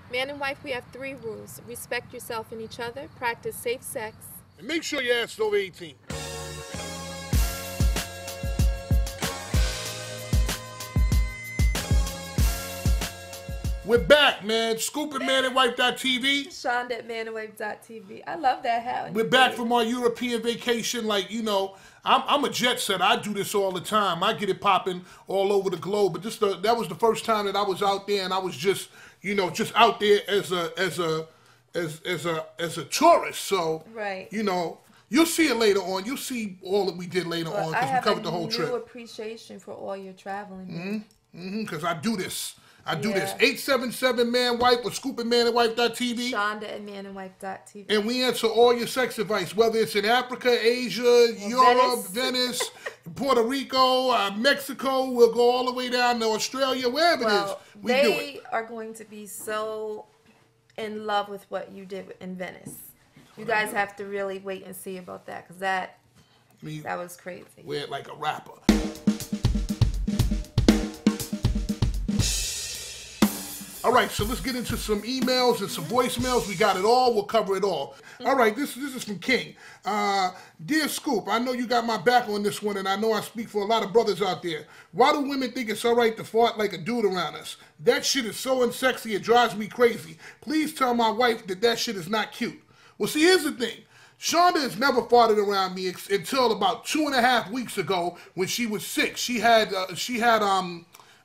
Man and wife, we have 3 rules. Respect yourself and each other. Practice safe sex. And make sure your ass is over 18. We're back, man. Scoop at manandwife.tv. Shonda at manandwife.tv. I love that hat. We're back from our European vacation. Like, I'm a jet setter. I do this all the time. I get it popping all over the globe. But that was the first time that I was out there, and I was just out there as a tourist. So, right. You'll see it later on. You'll see all that we did later on because we covered the whole trip. I have a new appreciation for all your traveling. Because I do this. I do this. 877-MAN-WIFE or Scoop at manandwife.tv. Shonda at manandwife.tv. And we answer all your sex advice, whether it's in Africa, Asia, Europe, Venice, Puerto Rico, Mexico. We'll go all the way down to Australia, wherever it is. We do it. They are going to be so in love with what you did in Venice. You guys have to really wait and see about that because that was crazy. Wear it like a rapper. All right, so let's get into some emails and some voicemails. We got it all. We'll cover it all. All right, this is from King. Dear Scoop, I know you got my back on this one, and I know I speak for a lot of brothers out there. Why do women think it's all right to fart like a dude around us? That shit is so unsexy, it drives me crazy. Please tell my wife that shit is not cute. Well, see, here's the thing. Shonda has never farted around me until about 2.5 weeks ago when she was sick. She had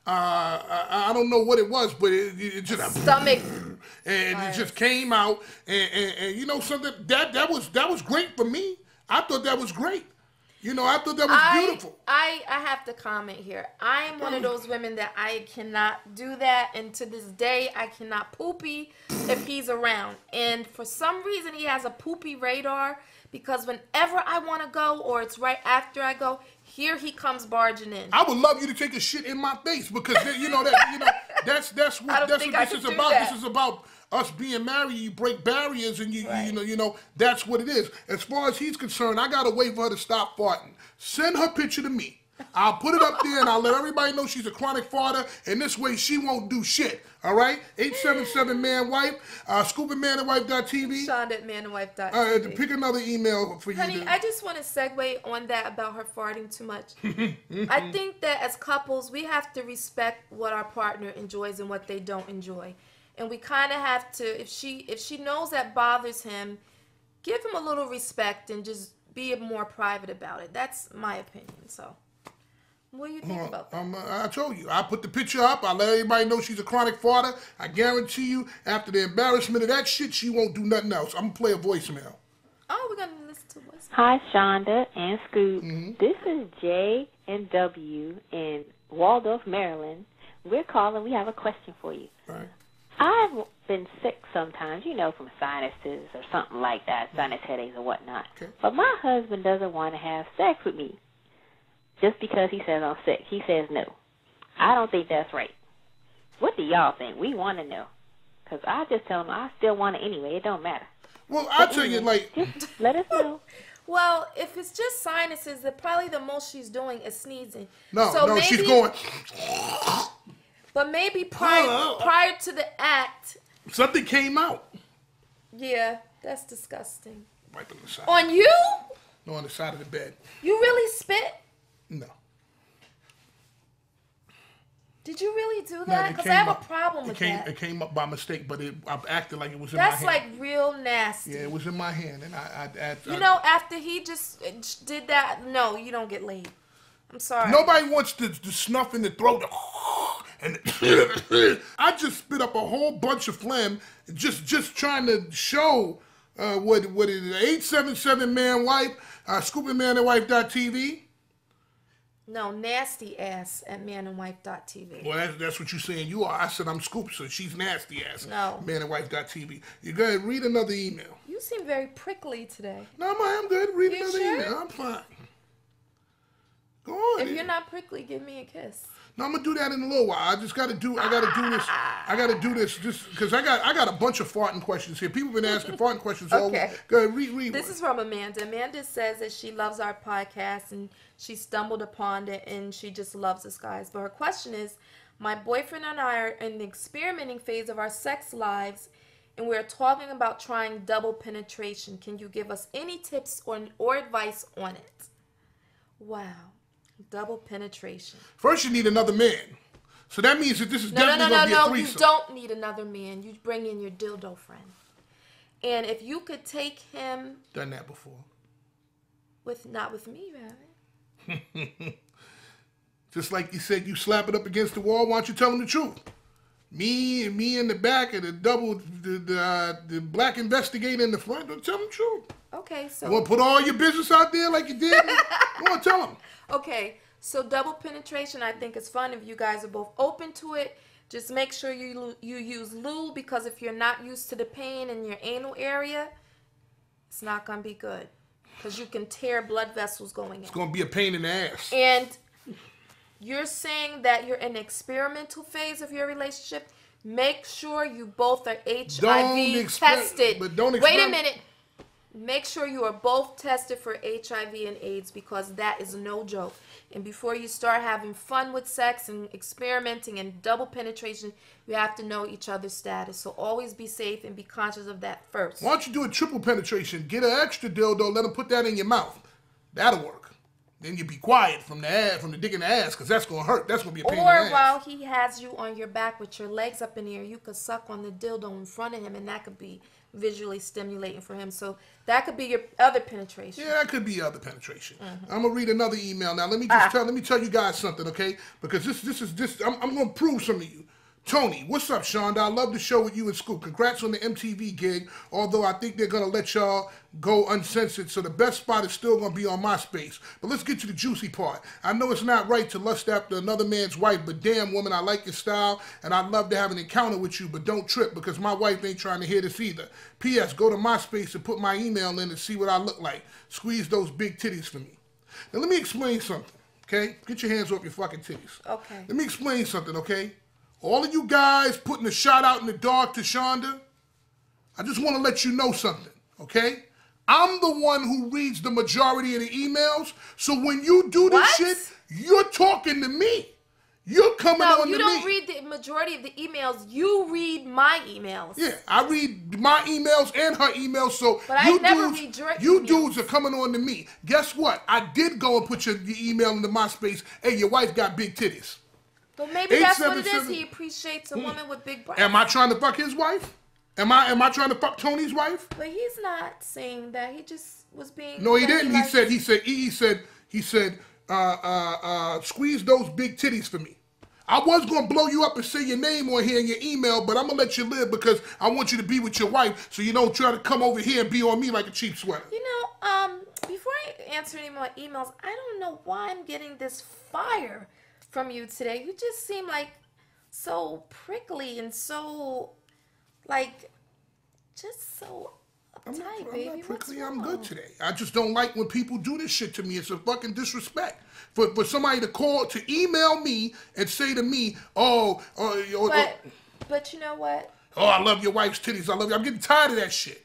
I don't know what it was, but it just stomach, and it just came out, and you know something that was great for me. I thought that was great. I thought that was beautiful. I have to comment here. I am one of those women that I cannot do that, and to this day I cannot poopy if he's around. And for some reason he has a poopy radar because whenever I want to go or it's right after I go, here he comes barging in. I would love you to take a shit in my face because that's what this is about. This is about us being married. You break barriers and you that's what it is. As far as he's concerned, I gotta wait for her to stop farting. Send her picture to me. I'll put it up there and I'll let everybody know she's a chronic farter, and this way she won't do shit. All right? 877-MAN-WIFE, Scoop at manandwife.tv. Shonda at manandwife.tv. All right, pick another email for you. Honey, I just want to segue on that about her farting too much. I think that as couples, we have to respect what our partner enjoys and what they don't enjoy. And we kind of have to, if she knows that bothers him, give him a little respect and just be more private about it. That's my opinion, so... What do you think about that? I told you. I put the picture up. I let everybody know she's a chronic farter. I guarantee you, after the embarrassment of that shit, she won't do nothing else. I'm going to play a voicemail. Oh, we're going to listen to voicemail. Hi, Shonda and Scoop. This is J and W in Waldorf, Maryland. We're calling. We have a question for you. All right. I've been sick sometimes, from sinuses or something like that, sinus headaches or whatnot. Okay. But my husband doesn't want to have sex with me. Just because he says I'm sick. He says no. I don't think that's right. What do y'all think? We want to know. Because I just tell him I still want it anyway. It don't matter. Well, I'll tell you, just let us know. Well, if it's just sinuses, then probably the most she's doing is sneezing. No, she's going. But maybe prior to the act. Something came out. Yeah, that's disgusting. Right on the side. On you? No, on the side of the bed. You really spit? No. Did you really do that? Because I have a problem with that. It came up by mistake, but I acted like it was in my hand. That's like real nasty. Yeah, it was in my hand, and I after he just did that, no, you don't get laid. I'm sorry. Nobody wants to snuff in the throat. And I just spit up a whole bunch of phlegm, just trying to show what it is. 877-MAN-WIFE, Scoop at manandwife.tv. No, nasty ass at manandwife.tv. Well, that's what you're saying. You are. I said I'm Scoop, so she's nasty ass. No. Manandwife.tv. You go ahead, read another email. You seem very prickly today. No, I'm good. Read another email. I'm fine. Go on. If you're not prickly, give me a kiss. No, I'm gonna do that in a little while. I gotta do this. I gotta do this just because I got a bunch of farting questions here. People have been asking farting questions all week. Go ahead, read. This is from Amanda. Amanda says that she loves our podcast and she stumbled upon it and she just loves us guys. But her question is, My boyfriend and I are in the experimenting phase of our sex lives, and we're talking about trying double penetration. Can you give us any tips or advice on it? Wow. Double penetration. First, you need another man. So that means that this is definitely going to be a threesome. You don't need another man. You bring in your dildo friend. And if you could take him... Done that before. Not with me, man. Just like you said, you slap it up against the wall. Why don't you tell him the truth? Me in the back and the black investigator in the front. Don't tell him the truth. Okay, so... You want to put all your business out there like you did? You want to tell him. Okay, so double penetration I think is fun if you guys are both open to it. Just make sure you use lube, because if you're not used to the pain in your anal area, it's not going to be good. Because you can tear blood vessels going in. It's going to be a pain in the ass. And you're saying that you're in the experimental phase of your relationship. Make sure you both are HIV tested. But don't Wait a minute. Make sure you are both tested for HIV and AIDS, because that is no joke. And before you start having fun with sex and experimenting and double penetration, you have to know each other's status. So always be safe and be conscious of that first. Why don't you do a triple penetration? Get an extra dildo, let him put that in your mouth. That'll work. Then you be quiet from the dick in the ass, because that's going to hurt. That's going to be a pain in the ass. Or while he has you on your back with your legs up in the air, you could suck on the dildo in front of him, and that could be visually stimulating for him. So that could be your other penetration. Yeah, that could be other penetration. Mm-hmm. I'm gonna read another email now. Let me tell you guys something, okay? Because I'm gonna prove some of you. Tony, what's up, Shonda? I love the show with you and Scoop. Congrats on the MTV gig, although I think they're going to let y'all go uncensored, so the best spot is still going to be on MySpace. But let's get to the juicy part. I know it's not right to lust after another man's wife, but damn, woman, I like your style, and I'd love to have an encounter with you, but don't trip, because my wife ain't trying to hear this either. P.S. Go to MySpace and put my email in and see what I look like. Squeeze those big titties for me. Now, let me explain something, okay? Get your hands off your fucking titties. Okay. Let me explain something, okay? All of you guys putting a shot out in the dark to Shonda, I just want to let you know something, okay? I'm the one who reads the majority of the emails, so when you do this shit, you're talking to me. You're coming on to me. No, you don't read the majority of the emails. You read my emails. Yeah, I read my emails and her emails, so but I never read your emails. Dudes are coming on to me. Guess what? I did go and put your email into MySpace. Hey, your wife got big titties. But maybe that's what it is. He appreciates a woman with big breasts. Am I trying to fuck his wife? Am I trying to fuck Tony's wife? But he's not saying that. He just was being. No, he didn't. He said, squeeze those big titties for me. I was gonna blow you up and say your name on here in your email, but I'm gonna let you live because I want you to be with your wife, so you don't try to come over here and be on me like a cheap sweater. You know, before I answer any more emails, I don't know why I'm getting this fire from you today. You just seem like so prickly and so just so uptight, baby. I'm not prickly. I'm good today. I just don't like when people do this shit to me. It's a fucking disrespect for somebody to email me and say to me, but you know what? Oh, I love your wife's titties. I love you. I'm getting tired of that shit.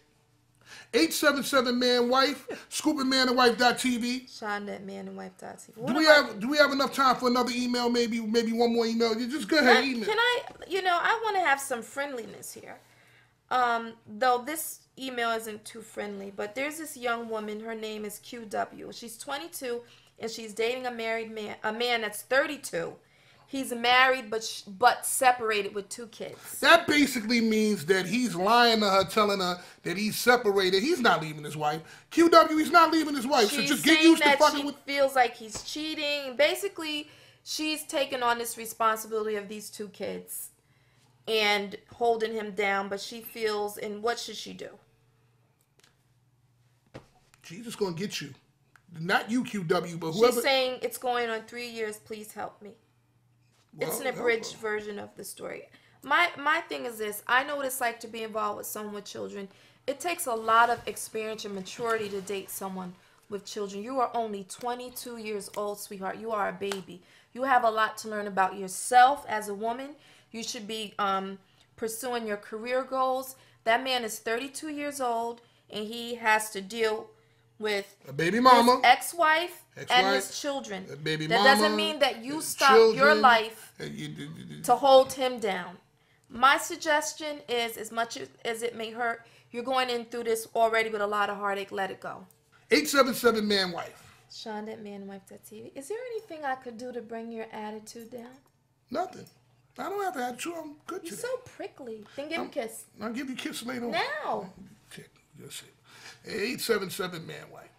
877-man-wife, scoopandmanandwife.tv. Shonda@manandwife.tv. Do we have enough time for another email? Maybe one more email. Just go ahead, email. I want to have some friendliness here. Though this email isn't too friendly, but there's this young woman. Her name is QW. She's 22 and she's dating a man that's 32. He's married, but separated with 2 kids. That basically means that he's lying to her, telling her that he's separated. He's not leaving his wife. QW, he's not leaving his wife. She's so just get used to fucking with. She feels like he's cheating. Basically, she's taken on this responsibility of these 2 kids and holding him down. But she feels, and what should she do? She's just gonna get you, not you, QW, but whoever. She's saying it's going on 3 years. Please help me. It's an abridged version of the story. My thing is this. I know what it's like to be involved with someone with children. It takes a lot of experience and maturity to date someone with children. You are only 22 years old, sweetheart. You are a baby. You have a lot to learn about yourself as a woman. You should be pursuing your career goals. That man is 32 years old, and he has to deal with a baby mama, his ex-wife, and ex-wife, his children. a baby That mama, doesn't mean that you stop your life to hold him down. My suggestion is, as much as it may hurt, you're going in through this already with a lot of heartache. Let it go. 877 Man Wife. Sean at manwife.tv. Is there anything I could do to bring your attitude down? Nothing. I don't have to attitude. I'm good You're today. so prickly. Then give him a kiss. I'll give you a kiss later on. Now. Just it. 877 Man Wife.